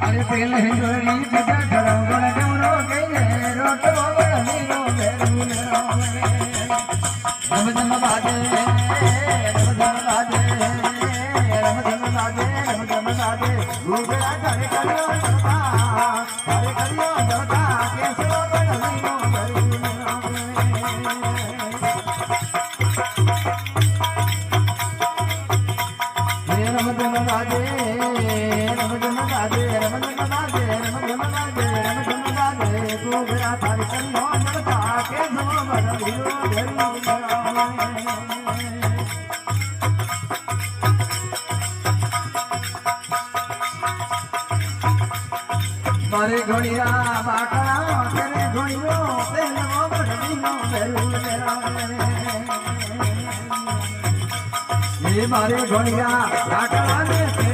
અરે પેલે જોરી જગા ખરો ગણ ગમરો ગઈને રોટો બળમીનો બેરું રમ રમ બાજે રમ રમ બાજે રમ રમ બાજે રમ રમ બાજે ગુગળા કરે કર્યો જતા કેસો બળમીનો બેરું રમ રમ બાજે મારે ઘોડિયા બાકડા કરે ઘોડિયો પેલો બડવીનો બેરું એ મારે ઘોડિયા બાકડા ને